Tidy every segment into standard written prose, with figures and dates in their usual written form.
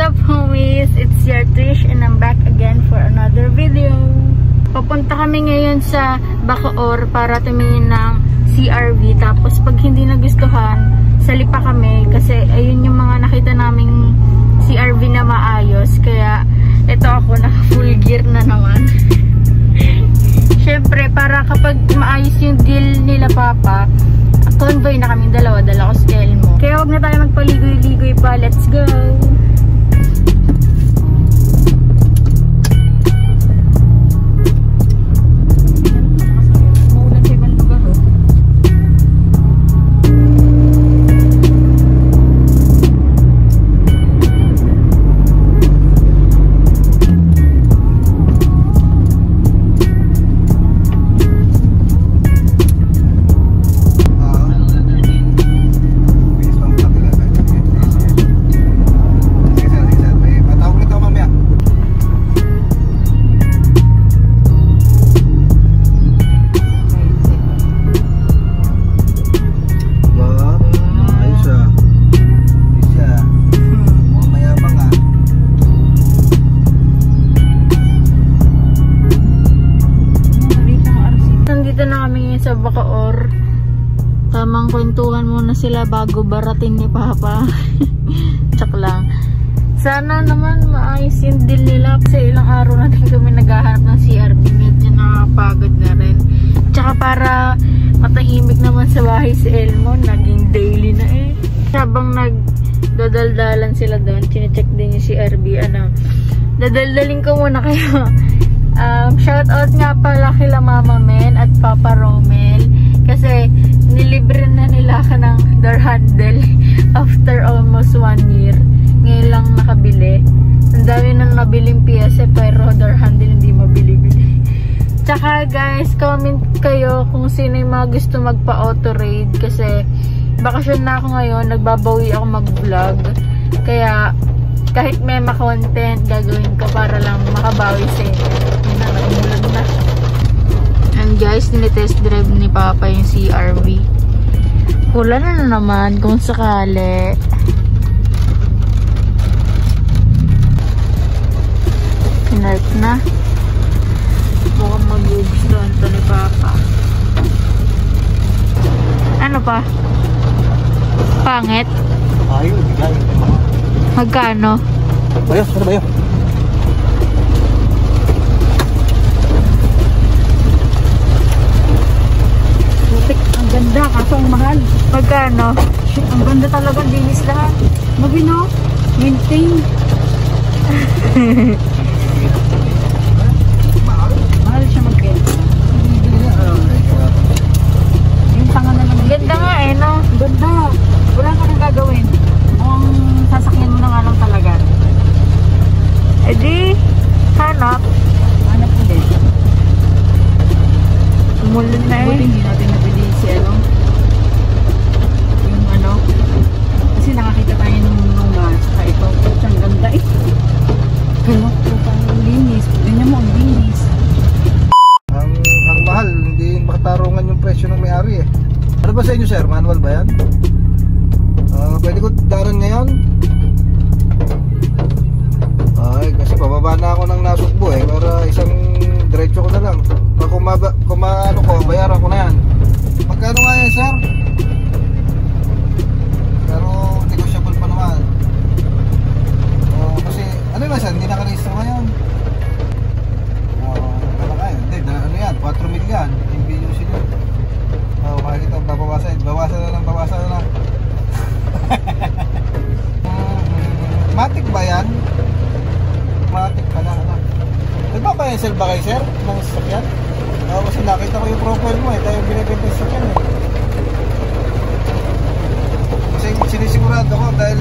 up, homies? It's your Trish and I'm back again for another video. Papunta kami ngayon sa Bacoor para tumingin ng CRV. Tapos pag hindi nagustuhan, salipa kami kasi ayun yung mga nakita naming CRV na maayos. Kaya ito ako, naka full gear na naman. Syempre, para kapag maayos yung deal nila Papa, convoy na kami dala ko si Elmo. Kaya wag na tayo magpaligoy-ligoy pa. Let's go! Sa Bacoor, tamang kwentuhan muna sila bago baratin ni Papa. Tsak lang. Sana naman maayos yung deal nila kasi ilang araw natin kami naghahanap ng CRV, medyo nakapagod na rin. Tsaka para matahimik naman sa bahay si Elmo, naging daily na eh. Habang nagdadaldalan sila doon, chinecheck din yung CRV, dadaldaling ko muna kayo. Shoutout nga pala kila Mama Men at Papa Romel kasi nilibre na nila ka ng door handle after almost 1 year. Ngayon lang nakabili. Ang dami nang nabiling piyesa pero door handle hindi mabili-bili. Tsaka guys, comment kayo kung sino yung mga gusto magpa-auto raid kasi bakasyon na ako ngayon, nagbabawi ako mag-vlog. Kaya kahit may ma-content gagawin ko para lang makabawi sa inyo. Na. And guys, nilitest drive ni Papa yung CRV. Wala na naman kung sakali. Sinart na. Mukhang mag-gugustuhan to ni Papa. Ano pa? Pangit? Ayaw, bigay. Magkano? Bayo, ano bayo? Ang ganda, kaso ang mahal. Magkano? Ang ganda talaga, dinis lahat. Mabino, maintain. Mahal siya mag-ganda. Yung tanga na naman. Ganda nga eh, no? Ganda. Wala ka nang gagawin. Ang sasakyan mo na nga lang talaga. Eh di, hanap. Hanap ulit. Umulan na eh. Buti hindi natin nabili si yung kasi nakakita tayo ng mga saka ito. Ang ganda eh. Kaya ang linis. Ganyan mo ang linis. Ang mahal, hindi makatarungan yung presyo ng may-ari eh. Ano ba sa inyo sir? Manual ba yan? Pwede ko daran ngayon? Ay, kasi pababa na ako ng Nasugbo eh. Para isang diretso ko na lang. Kung maano ko, bayaran ko na yan. Magkano nga yan sir? Pero negotiable pa naman. Kasi ano ba sir? Hindi nakarehistro ngayon. Ano kaya? Hindi, ano yan? 4 mil yan. MBUC din. Makikita babawasan. Bawasan na lang. Matic ba yan? Matic pa na ano? Diba pa yung sell ba kayo sir? Ng sasakyan? Kasi nakita ko yung profile mo eh. Tayo yung binibenta yung sasakyan eh. Kasi sinisigurado ko dahil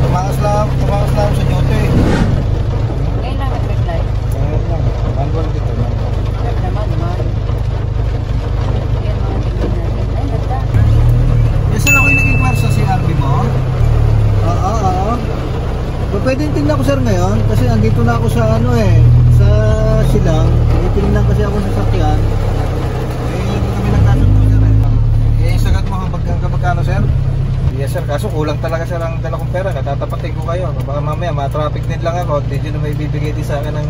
tumakas lang sa nyoto eh. Ngayon lang nag-reply. Ngayon lang. Manual dito. Naman. Saan ako yung nag-inquire sa CRV mo? Oo. Pwede tingnan ko sir ngayon kasi andito na ako sa sa Silang. Tinitingnan kasi ako sa sakyan. Hindi kami nagtatanong sir eh. Sagad mo magkano sir? Yes sir, kaso kulang talaga sir ang dala kong pera. Katatapatin ko kayo. Baka mamaya ma-traffic din lang ako. Hindi nyo na may bibigay din sa akin ng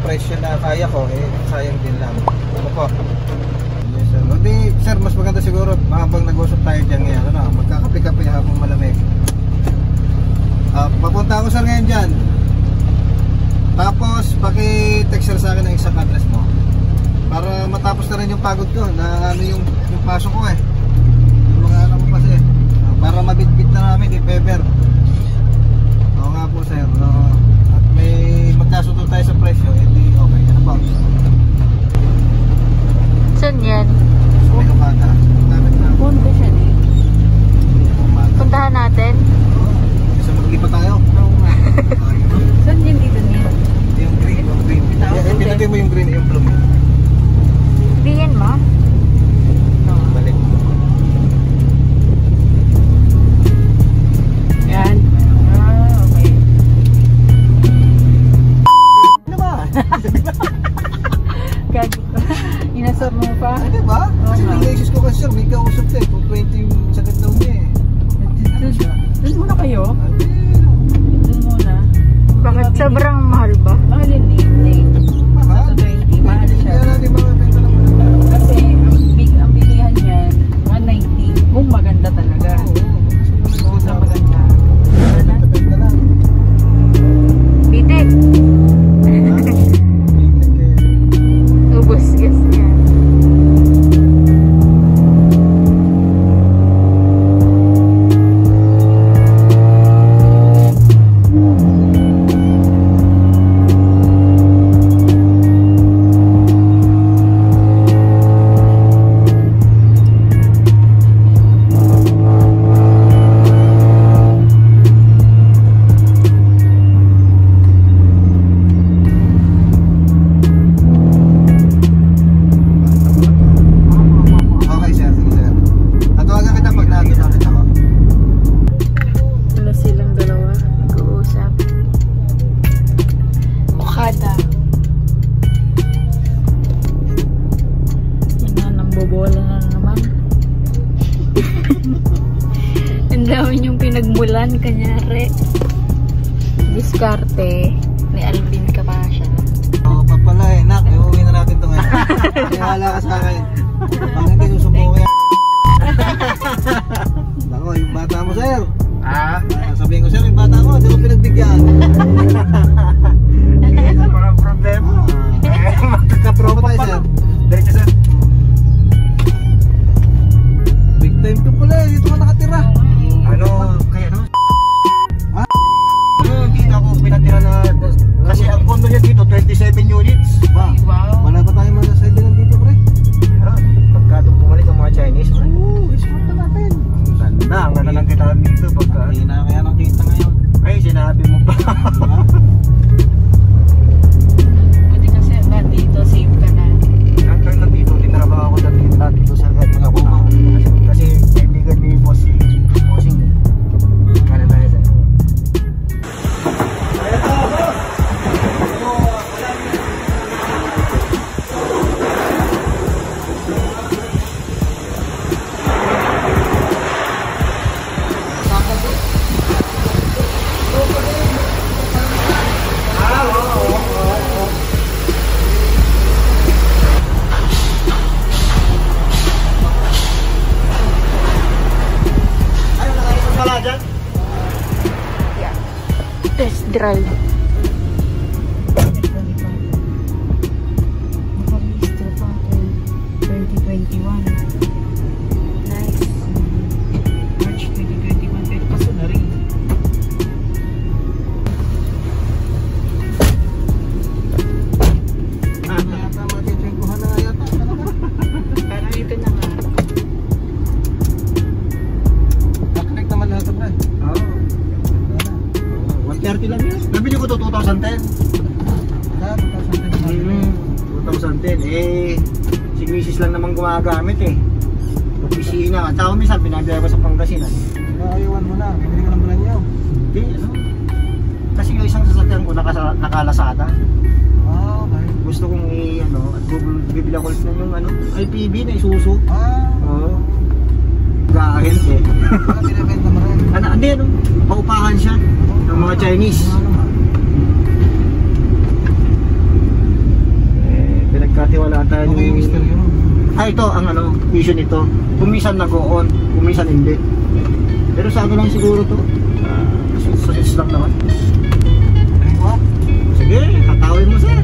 presyo na kaya ko. Eh, sayang din lang. Ano po? Yes sir. O di, sir, mas maganda siguro habang nag-usap tayo dyan ngayon. Ano, magkakape-kape habang malamig. Papunta ako sir ngayon dyan. Tapos, paki-text sir sa akin ang isang address mo. Para matapos na rin yung pagod ko na ano yung pasok ko eh. Yung mga ano ko kasi. Para mabitbit na namin kay Pepper. Oo nga po sir. At may magkasundo tayo sa presyo. Hindi okay. Ano ba? Saan yan? May Lumada. Punta siya din. Puntahan natin? Oo. Kasi maglipat tayo. Oo nga. Saan yun dito niya? Yung green. Yung green. Pinatay mo yung green. Yung blue. Hindi yan ma? Balik. Yan. Okay. Ano ba? Gagi ko. Inasar mo pa? Ano ba? Kasi nag-isis ko kasi sir. May kausap tayo. Kung 20 yung sakit daw niya eh. Doon muna kayo? Doon muna. Bakit sobrang mahal ba? Mahal yun eh. Mahal? 20, mahal siya. Kaya natin makabenta ng mga. Kasi ang bilihan niyan, 190. Kung maganda talaga. Kung sa maganda. Benta lang. Bitik. Ubus gas niya. Okay sir, sige sir. Tatawagan kita pag nandun ulit ako. Wala silang dalawa. Nag-uusap. Okada. Yan na, nambobola na naman. Ang dami niyong pinagmulan, kanyari. Diskarte ni Alvin Capasha. Oo pa pala eh, nak, iuwi na natin ito ngayon. Wala ka sa akin. Pag hindi susubuko yan. Nako, yung bata mo sir. Sabihin ko sir, yung bata ko, hindi ko pinagbigyan. Parang problema. Magkakapropa tayo sir. Diretso sir. Big time ko pala eh, dito ka nakatira. Ano, kaya no? Ha? Dito ako pinatira na, kasi ang kondo niya dito, 27 units. Ba, Wow. wala pa tayo mga side lang dito pre. Pagka doon bumalik ang mga Chinese, Oo, smart na natin. ganda, ang ganda ng kitaan dito. Pagka, Hindi na kaya nakita ngayon. ay, sinabi mo pa. Diba? Buti kasi nandito, safe ka na. After nandito, tinrabaho ako dito sa mga kuma. Kasi kaibigan ni Bossing. Kaya tayo sir. Test drive. Nakarehistro pa ako 2021. Nice. March 2021. Pero kaso na rin. Yata matitwingkuhan na nga yata. Parang ito na nga. Naklik naman lahat pre. Oo. 130 lang yun. Nabili ko to 2010. 2010. Si Mrs. lang naman gumagamit eh. Opisina. Ang tao minsan, pinagdala ko sa Pangasinan. Ayawan mo na, bibili ka ng brand new. Hindi, ano? Kasi yung isang sasakyan ko nakalasada. Okay. Gusto kong at bibili ako ulit ng yung IPV na Isuzu. Ah, Oo. Gahente. Baka binibenta mo rin. Hindi, ano? Paupahan siya ng mga Chinese. Pinagkatiwalaan tayo Okay, ng... mister yun. Ito ang issue nito. Kumisan nag-on, kumisan hindi. Pero sa lang siguro to. Susis lang naman. Sige, katawin mo sir.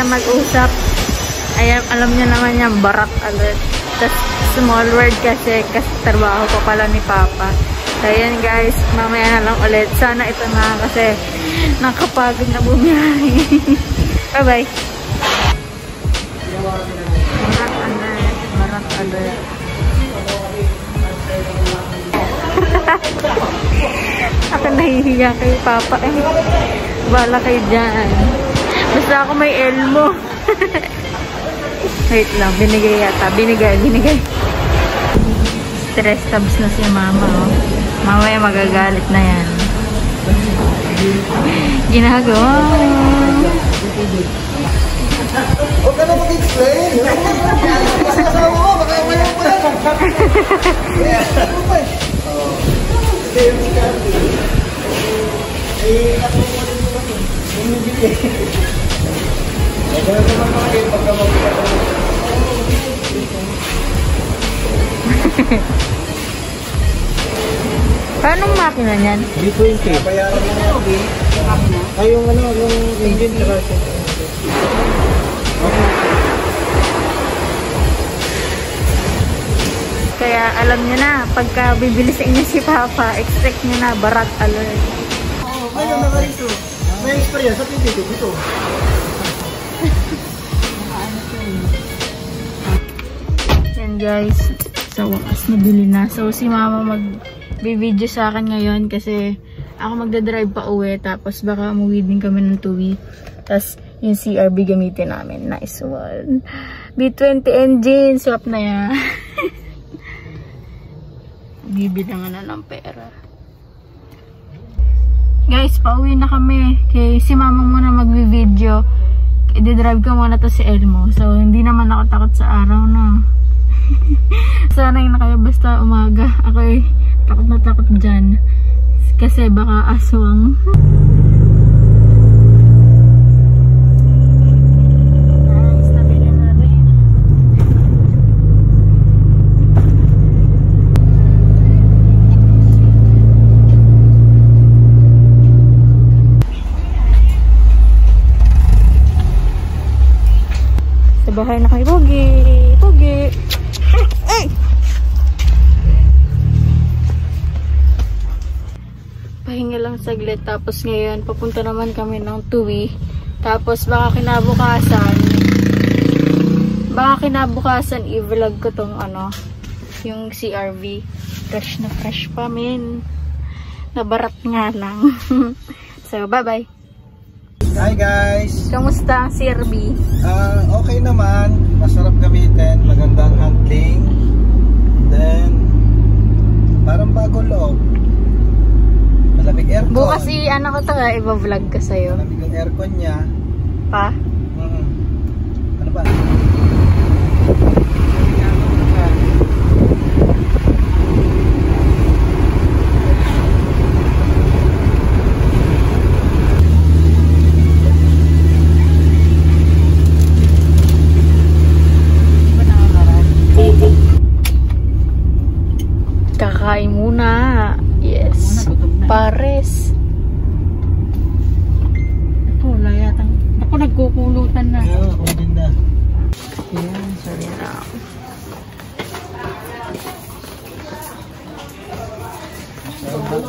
Mag-usap. Ayan, alam niyo naman yan, barak alert. Tapos small word kasi trabaho ko pala ni Papa. So ayan guys, mamaya na lang ulit. Sana ito na kasi nakapagod na bumiyahe. Bye bye. Barak alert. Ako nahihiya kay Papa eh. Bala kayo dyan. Basta ako may elmo. Wait lang, binigay yata. Binigay. Stress tabs na si Mama. Oh. Mamaya magagalit na yan. Ginagawa. Huwag ka na mag-explain. Kasama mo, baka umayaw mo yan. Paano makina niyan? B20. Bayaran mo na yun. Ay, yung engine saka siya. Kaya alam niyo na, pagka bibili sa inyo si Papa, expect niyo na barat alert. Ayun na ito. May experience sa pinto dito. Yan guys, sa wakas nabili na. So si Mama mag-video sa akin ngayon kasi ako magdadrive pa uwi, tapos baka umuwi din kami ng tuwi. Tapos yung CRB gamitin namin. Nice one. B20 engine, swap na yan. Bibilangan na ng pera. Guys, pauwi na kami. Okay, si Mama muna magvi-video. I-drive ko muna to si Elmo. So, hindi naman ako takot sa araw na. Sana yung nakaya basta umaga. Ako takot na takot dyan. Kasi baka aswang. Guys, nabili na rin. Sa bahay na kay Pogi. Pogi. Ay! Pahinga lang saglit. Tapos ngayon, papunta naman kami ng Tuwi. Tapos baka kinabukasan i-vlog ko tong ano, yung CRV. Fresh na fresh pa, men. Nabarat nga lang. So, bye-bye. Hi guys! Kamusta ang CRV? Okay naman. Masarap gamitin. Magandang handling. Then, parang bagong loob. Malamig aircon. Bukas ano ko to nga, iba-vlog ka sa'yo. Malamig ang aircon niya. Pa? Ano ba? Kakain muna. Yes. Pares. Wala yata. Ako nagkukulutan na. Ayun, ako din na. Ayan, sorry na.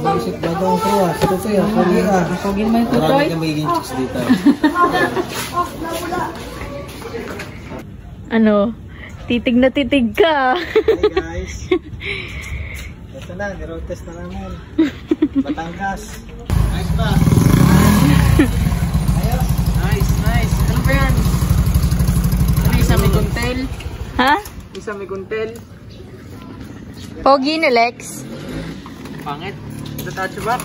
Basic bago ang crew. Sa tutoy, pogi ah. Pogin mo yung tutoy. Marami kang magiging chicks dito. Ano? Titig na titig ka. Hey guys. Ito na, ni-road test na naman. Batangas. Nice ba? Ayos. Nice, nice. Ano ba yan? Ano isa may guntel? Ha? Isa may guntel. Pogi ni Lex. Pangit. The touch back.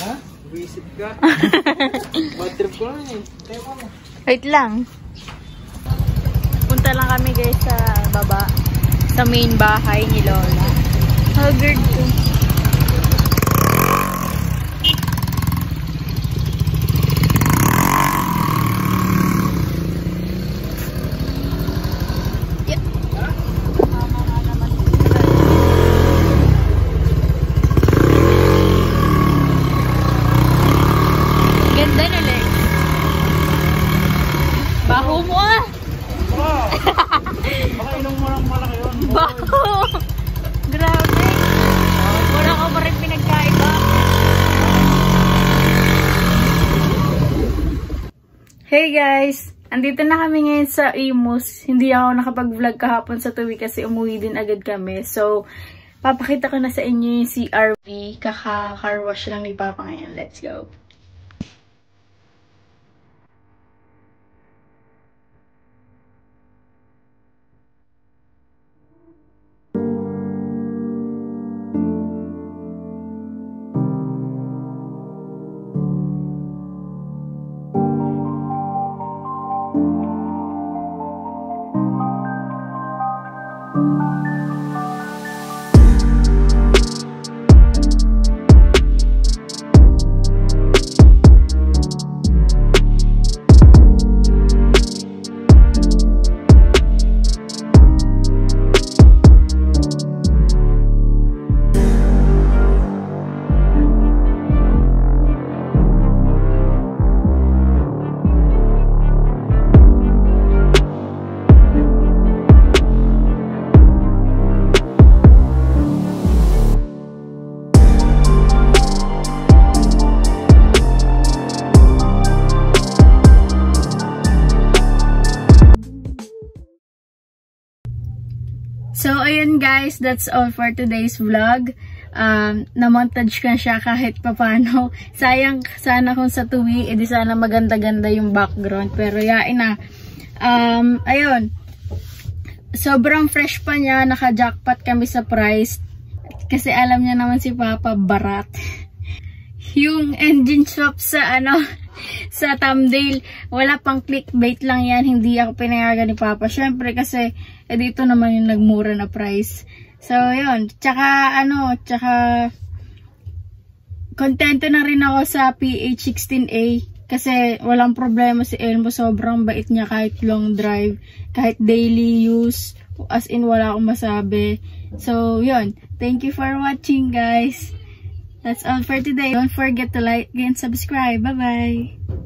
Ha? Visit ka. Bad trip ko lang eh. Kaya mo. Wait lang. Punta lang kami guys sa baba. Sa main bahay ni Lola. Haggard ko. Ganda na Lex. Baho mo ah. Baka inom mo lang malaki yun. Baho. Grabe. Wala ko pa rin pinagkaiba. Hey guys! Andito na kami ngayon sa Imus. Hindi ako nakapag-vlog kahapon sa tuwi kasi umuwi din agad kami. So, papakita ko na sa inyo yung CRV. Kaka-car wash lang ni Papa ngayon. Let's go! So, ayun guys, that's all for today's vlog. Na-montage ka siya kahit papano. Sayang sana kung sa tuwi, edi sana maganda-ganda yung background. Pero yain na. Ayun. Sobrang fresh pa niya. Naka-jackpot kami sa price. Kasi alam niya naman si Papa, barat. Yung engine swap sa sa thumbnail, wala pang clickbait lang yan, hindi ako pinayagan ni Papa. Syempre kasi dito naman yung nagmura na price. So yun, tsaka kontento na rin ako sa PH16A kasi walang problema si Elmo, sobrang bait niya kahit long drive, kahit daily use, as in wala akong masabi. So yun, thank you for watching guys. That's all for today. Don't forget to like and subscribe. Bye-bye.